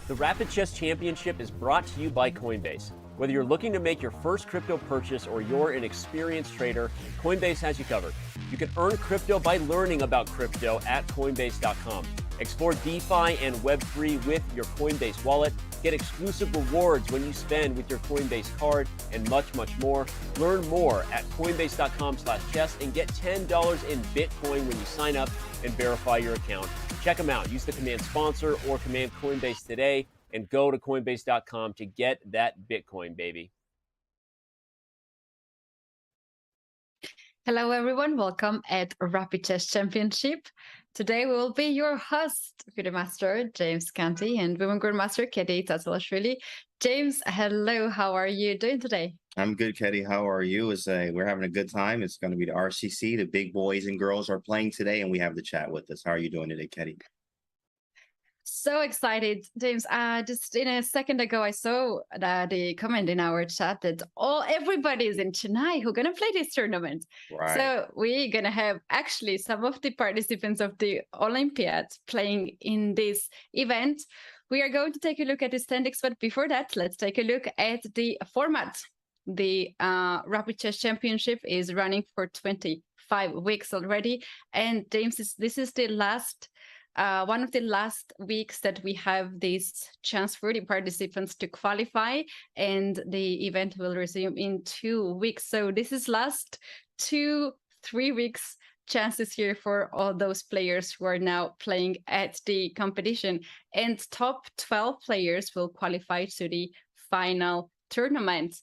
The Rapid Chess Championship is brought to you by Coinbase. Whether you're looking to make your first crypto purchase or you're an experienced trader, Coinbase has you covered. You can earn crypto by learning about crypto at Coinbase.com. Explore DeFi and Web3 with your Coinbase wallet. Get exclusive rewards when you spend with your Coinbase card and much, much more. Learn more at Coinbase.com/chess and get $10 in Bitcoin when you sign up and verify your account. Check them out. Use the command sponsor or command Coinbase today and go to Coinbase.com to get that Bitcoin, baby. Hello, everyone. Welcome at Rapid Chess Championship. Today we will be your host, Future Master James Canty and Women Grandmaster Katie Tatalashvili. James, hello. How are you doing today? I'm good, Katie. How are you? We're having a good time. It's going to be the RCC. The big boys and girls are playing today, and we have the chat with us. How are you doing today, Katie? So excited, James. Just in a second ago, I saw the comment in our chat that everybody is in Chennai who are going to play this tournament. Right. So we're going to have actually some of the participants of the Olympiad playing in this event. We are going to take a look at the standings, but before that, let's take a look at the format. The Rapid Chess Championship is running for 25 weeks already. And James, this is the last one of the last weeks that we have this chance for the participants to qualify, and the event will resume in 2 weeks. So this is last 2-3 weeks chances here for all those players who are now playing at the competition, and top 12 players will qualify to the final tournament.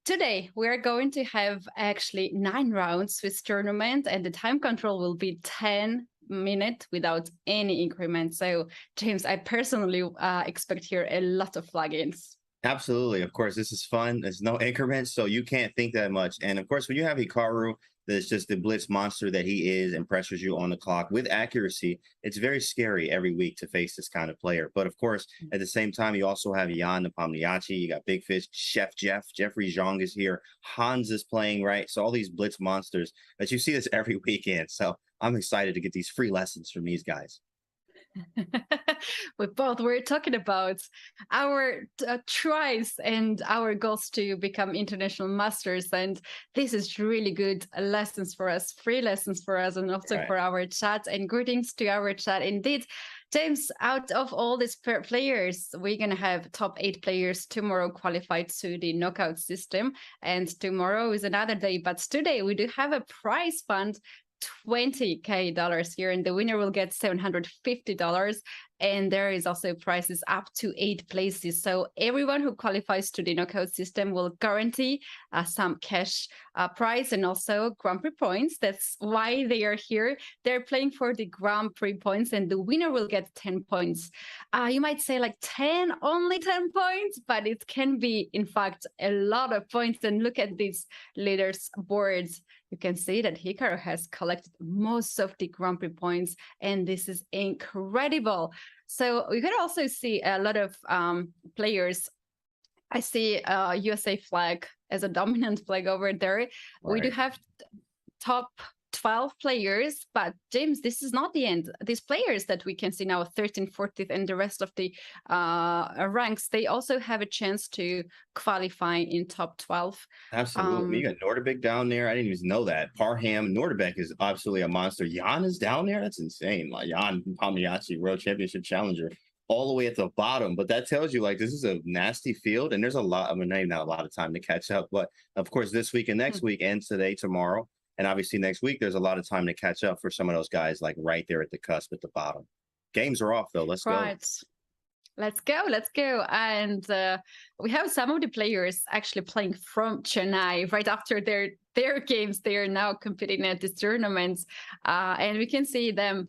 Today, we are going to have actually 9 rounds with tournament, and the time control will be 10 minutes without any increment. So, James, I personally expect here a lot of plugins. Absolutely. Of course, this is fun. There's no increments, so you can't think that much. And of course, when you have Hikaru, that's just the blitz monster that he is and pressures you on the clock with accuracy, it's very scary every week to face this kind of player. But of course, at the same time, you also have Jan Nepomniachtchi, you got Big Fish, Chef Jeff, Jeffrey Zhang is here, Hans is playing, right? So all these blitz monsters, but you see this every weekend. So I'm excited to get these free lessons from these guys. We're talking about our tries and our goals to become international masters, and this is really good lessons for us, free lessons for us, and also for our chat. And greetings to our chat. Indeed, James, out of all these players, we're going to have top 8 players tomorrow qualified to the knockout system, and tomorrow is another day. But today we do have a prize fund, $20,000 here, and the winner will get $750, and there is also prizes up to 8 places. So everyone who qualifies to the knockout system will guarantee some cash prize and also Grand Prix points. That's why they are here. They're playing for the Grand Prix points, and the winner will get 10 points. You might say like 10, only 10 points, but it can be in fact a lot of points. And look at these leaders boards. You can see that Hikaru has collected most of the Grand Prix points, and this is incredible. So you can also see a lot of players. I see USA flag as a dominant flag over there. Right. We do have top 12 players, but James, this is not the end. These players that we can see now, 13th, 14th, and the rest of the ranks, they also have a chance to qualify in top 12. Absolutely. You got Nordebek down there. I didn't even know that. Parham, Nordebek is absolutely a monster. Jan is down there. That's insane. Like Jan Nepomniachtchi, World Championship Challenger, all the way at the bottom. But that tells you, like, this is a nasty field, and there's a lot, not a lot of time to catch up. But of course, this week and next week, and today, tomorrow, and obviously next week, there's a lot of time to catch up for some of those guys, like right there at the cusp at the bottom. Games are off, though. Let's go. Let's go. And we have some of the players actually playing from Chennai right after their games. They are now competing at these tournaments. And we can see them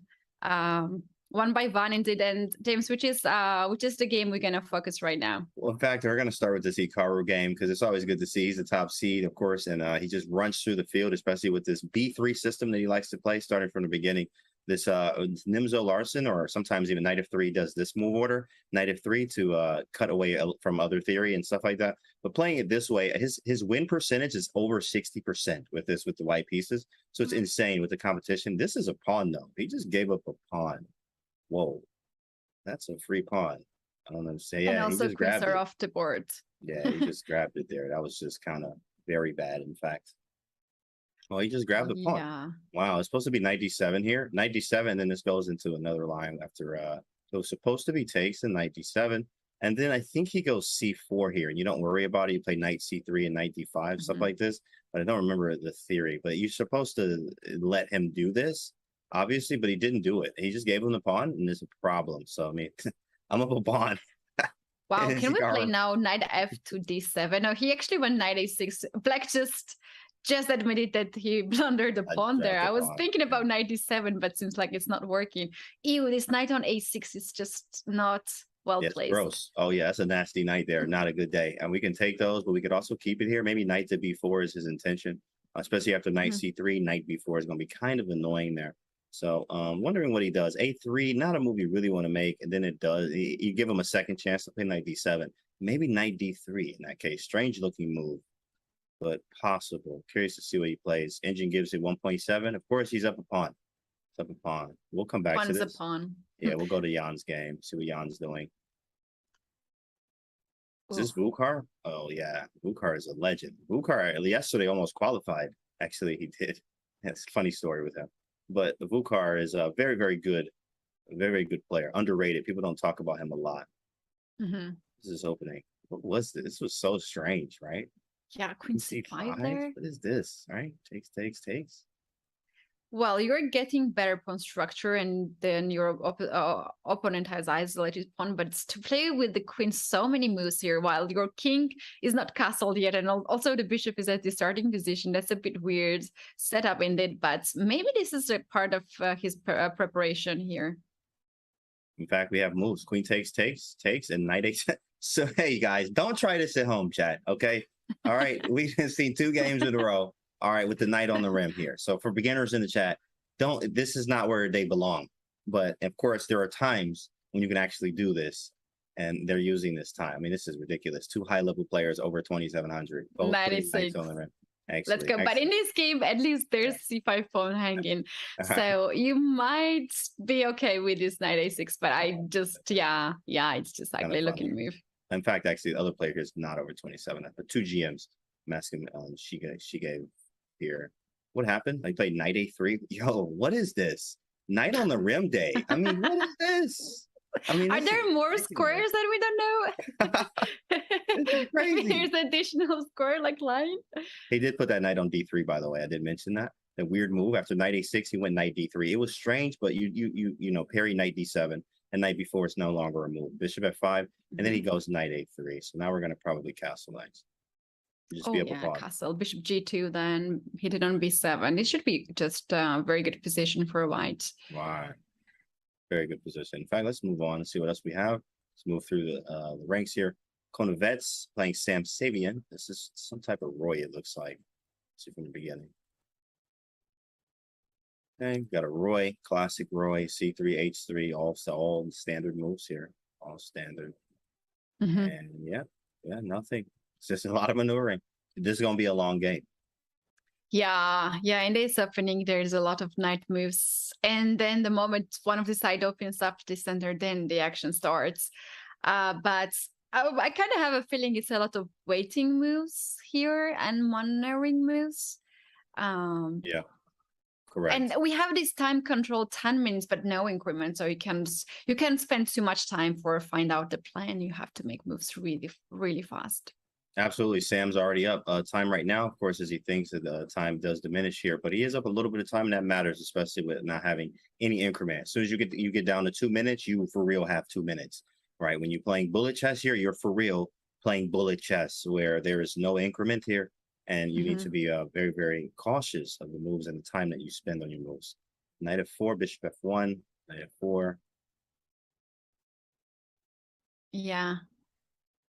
one by one indeed. And James, which is the game we're going to focus right now? Well, in fact, we're going to start with this Hikaru game because it's always good to see. He's the top seed, of course, and he just runs through the field, especially with this B3 system that he likes to play, starting from the beginning. This Nimzo Larson, or sometimes even Knight f3, does this move order, Knight f3, to cut away from other theory and stuff like that. But playing it this way, his win percentage is over 60% with the white pieces. So it's insane with the competition. This is a pawn, though. He just gave up a pawn. Whoa, that's a free pawn. I don't understand. And Yeah, he also just queens grabbed are it. off the board. Yeah, he just grabbed it there. That was just kind of very bad, in fact. Oh, he just grabbed the pawn. Yeah. Wow, it's supposed to be knight d7 here. Knight d7, then this goes into another line after it was supposed to be takes and knight d7. And then I think he goes c4 here, and you don't worry about it. You play knight c3 and knight d5, stuff like this. But I don't remember the theory. But you're supposed to let him do this, obviously, but he didn't do it. He just gave him the pawn, and there's a problem. So, I mean, I'm up a pawn. Wow, can we play now knight f2 d7? No, he actually went knight a6. Black just admitted that he blundered the pawn there. I was thinking about knight d7, but seems like it's not working. Ew, this knight on a6 is just not well placed. Gross. Oh yeah, that's a nasty knight there. Not a good day. And we can take those, but we could also keep it here. Maybe knight to b4 is his intention, especially after knight c3. Knight b4 is going to be kind of annoying there. So wondering what he does. A3, not a move you really want to make. And then it does. You give him a second chance to play knight d7. Maybe knight d3 in that case. Strange looking move, but possible. Curious to see what he plays. Engine gives it 1.7. Of course, he's up a pawn. It's up a pawn. We'll come back to this. Pawn's a pawn. Yeah, we'll go to Jan's game. See what Jan's doing. Is this Vucar? Oh, yeah. Vucar is a legend. Vucar yesterday almost qualified. Actually, he did. That's a funny story with him. But Vucar is a very, very good player. Underrated. People don't talk about him a lot. This is opening. What was this? This was so strange, right? Yeah, queen c5 there. What is this, right? Takes. Well, you're getting better pawn structure, and then your opponent has isolated pawn, but it's to play with the queen so many moves here, while your king is not castled yet, and also the bishop is at the starting position. That's a bit weird setup indeed, but maybe this is a part of his preparation here. In fact, we have moves. Queen takes, and knight a6. So, hey, guys, don't try this at home, chat, okay? All right, we've seen 2 games in a row. All right, with the knight on the rim here. So for beginners in the chat, this is not where they belong. But of course, there are times when you can actually do this, and they're using this time. I mean, this is ridiculous. 2 high-level players over 2,700. Both 96 on the rim. Let's go. But in this game, at least there's c5 pawn hanging. So you might be okay with this knight a6, but I just, yeah, it's just ugly looking move. In fact, actually, the other player here is not over 27, but 2 GMs. I'm asking, she gave here. What happened? I played knight a3. Yo, what is this? Knight on the rim day. I mean, what is this? I mean, are there more squares that we don't know? Maybe there's additional square like line. He did put that knight on d3, by the way. I did mention that. The weird move after knight a6, he went knight d3. It was strange, but you know, parry knight d7, and knight b4 is no longer a move. Bishop f5, and then he goes knight a3. So now we're going to probably castle knights. Just be up a pawn. Castle, bishop g2, then hit it on b7. It should be just a very good position for white. Right. Very good position. In fact, let's move on and see what else we have. Let's move through the ranks here. Konovets playing Sam Savian. This is some type of Roy, it looks like. Let's see from the beginning. Okay, got a Roy, classic Roy, c3, h3, all standard moves here. All standard. And yeah, nothing. It's just a lot of maneuvering. This is going to be a long game. Yeah. In this opening, there's a lot of knight moves. And then the moment one of the side opens up the center, then the action starts. But I kind of have a feeling it's a lot of waiting moves here and maneuvering moves. Yeah, correct. And we have this time control 10 minutes, but no increment. So you can spend too much time for find out the plan. You have to make moves really, really fast. Absolutely. Sam's already up time right now, of course, as he thinks that the time does diminish here, but he is up a little bit of time, and that matters, especially with not having any increment. As soon as you get down to 2 minutes, you for real have 2 minutes, right? When you're playing bullet chess here, you're for real playing bullet chess where there is no increment here, and you need to be very, very cautious of the moves and the time that you spend on your moves. Knight f4, bishop f1, knight f4. Yeah.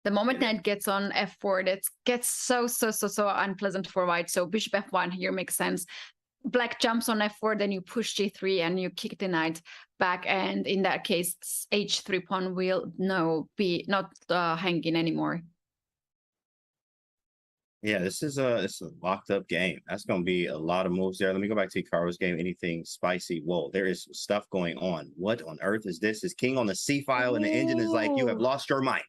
The moment knight gets on f4, that gets so unpleasant for white. So bishop f1 here makes sense. Black jumps on f4, then you push g3 and you kick the knight back. And in that case, h3 pawn will not hanging anymore. Yeah, this is a locked up game. That's gonna be a lot of moves there. Let me go back to Hikaru's game. Anything spicy? Whoa, there is stuff going on. What on earth is this? Is king on the C file, and the engine is like, you have Ooh. lost your mind.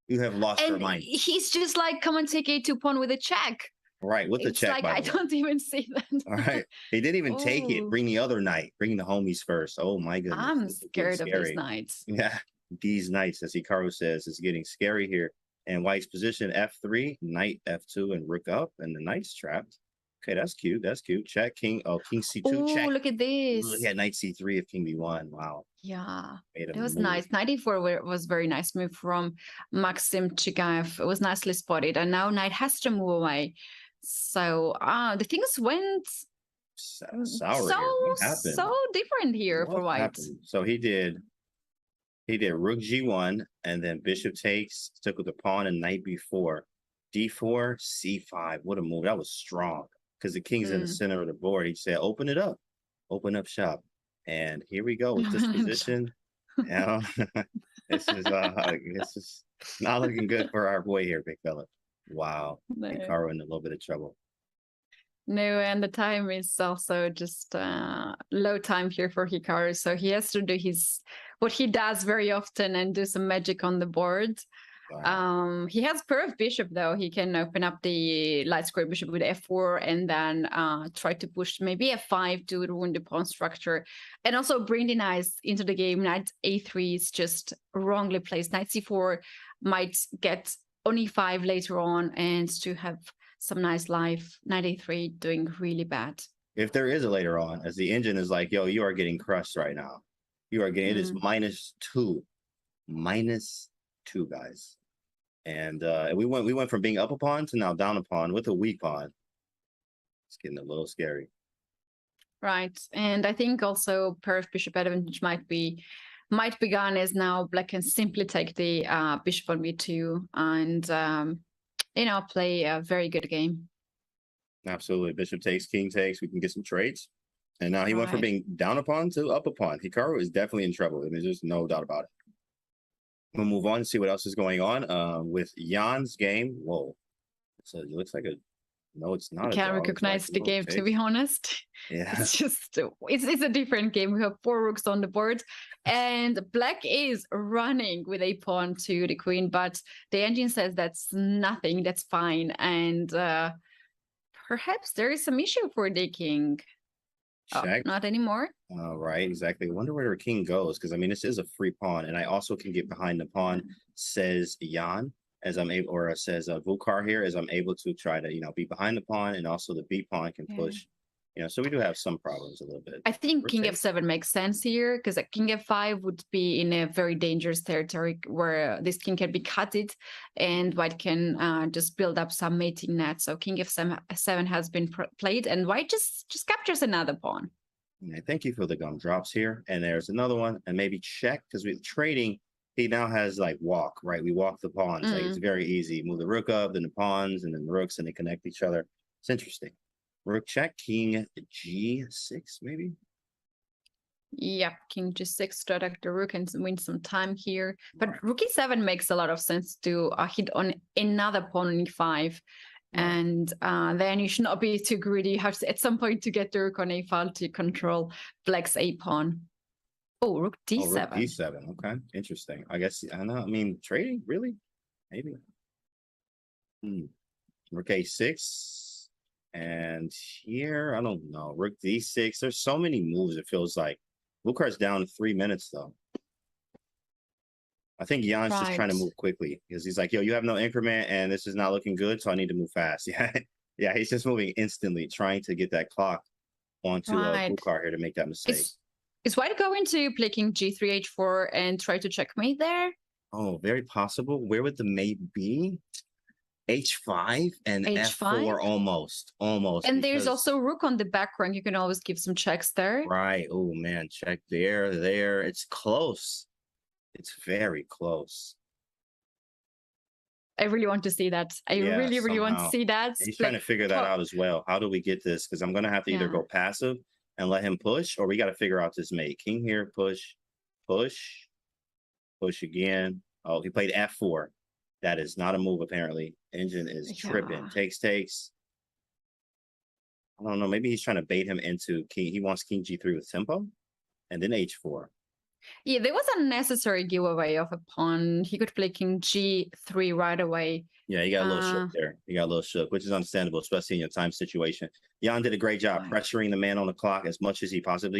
You have lost your And mind. he's just like, come and take a2 pawn with a check. Right, with the It's check, like, by I the way. don't even see All that. right. He didn't even take it. Oh, Bring the other knight. Bring the homies first. Oh my goodness. I'm This is getting scared of these scary. knights. Yeah. These knights, as Hikaru says, is getting scary here. And White's position F3, knight F2, and rook up, and the knight's trapped. Okay, that's cute. That's cute. Check king. Oh, king C2. Oh, Check. look at this. Yeah, knight C3 if king B1. Wow. Yeah, Made a it was move. nice. 94 was very nice move from Maxim Chigaev. It was nicely spotted. And now knight has to move away. So the things went Sour so here. What happened? so different here for What White. happened? So he did rook G1, and then bishop takes, took with the pawn and knight B4. D4, C5. What a move. That was strong because the king's in the center of the board. He said, open it up. Open up shop. And here we go with this position. Now, this is not looking good for our boy here, big fella. Wow. No. Hikaru in a little bit of trouble. No, and the time is also just low time here for Hikaru. So he has to do what he does very often and do some magic on the board. Wow. He has pair of bishop though. He can open up the light square bishop with f4 and then try to push maybe f5 to ruin the pawn structure, and also bring the knights into the game. Knight a3 is just wrongly placed. Knight c4 might get on e5 later on, and to have some nice life. Knight a3 doing really bad. If there is a later on, as the engine is like, yo, you are getting crushed right now. You are getting, it is -2. -2, guys. And we went from being up a pawn to now down a pawn with a weak pawn. It's getting a little scary. Right. And I think also pair of bishop advantage might be gone, as now black can simply take the bishop on b2 and play a very good game. Absolutely. Bishop takes, king takes. We can get some trades. And now he went from being down a pawn to up a pawn. Hikaru is definitely in trouble. I mean, there's no doubt about it. We'll move on and see what else is going on with Jan's game. Whoa. So it looks like no, it's not. I can't recognize the game, to be honest. Yeah. It's just, it's a different game. We have 4 rooks on the board, and black is running with a pawn to the queen, but the engine says that's nothing, that's fine. And perhaps there is some issue for the king. Check. Oh, not anymore. Right, exactly. I wonder where the king goes, because I mean, this is a free pawn, and I also can get behind the pawn, says Jan, as I'm able, or says Vukar here, as I'm able to try to, be behind the pawn, and also the B pawn can push. So we do have some problems a little bit. I think king f7 makes sense here, because a king f5 would be in a very dangerous territory where this king can be cutted and white can just build up some mating net. So king f7 has been played, and white just captures another pawn. Yeah, thank you for the gumdrops here. And there's another one, and maybe check, because with trading, he now has like walk, right? We walk the pawns. Like, it's very easy. Move the rook up, then the pawns, and then the rooks, and they connect each other. It's interesting. Rook check, king g6, maybe? Yep, king g6 to attack the rook and win some time here. But rook e7 makes a lot of sense to hit on another pawn on e5. And then you should not be too greedy. You have to, at some point, to get the rook on a5 to control black's a pawn. Oh, rook d7. Oh, rook d7. Okay, interesting. I guess, I don't know. I mean, trading, really? Maybe. Rook a6. And here, I don't know. Rook d6. There's so many moves, it feels like. Vukar's down 3 minutes, though. I think Jan's just trying to move quickly, because he's like, yo, you have no increment, and this is not looking good, so I need to move fast. Yeah, he's just moving instantly, trying to get that clock onto Vukar here to make that mistake. Is white going to play king g3, h4, and try to checkmate there? Oh, very possible. Where would the mate be? H5 and H5? F4, almost. And there's also rook on the back rank. You can always give some checks there. Right. Oh, man. Check there. It's close. It's very close. I really want to see that. I really want to see that. He's trying to figure that out as well. How do we get this? Because I'm going to have to either go passive and let him push, or we got to figure out this mate. King here, push again. Oh, he played F4. That is not a move, apparently. Engine is tripping. Yeah. Takes. I don't know. Maybe he's trying to bait him into king. He wants king g3 with tempo and then h4. Yeah, there was a necessary giveaway of a pawn. He could play king g3 right away. Yeah, he got a little shook there. He got a little shook, which is understandable, especially in your time situation. Jan did a great job pressuring the man on the clock as much as he possibly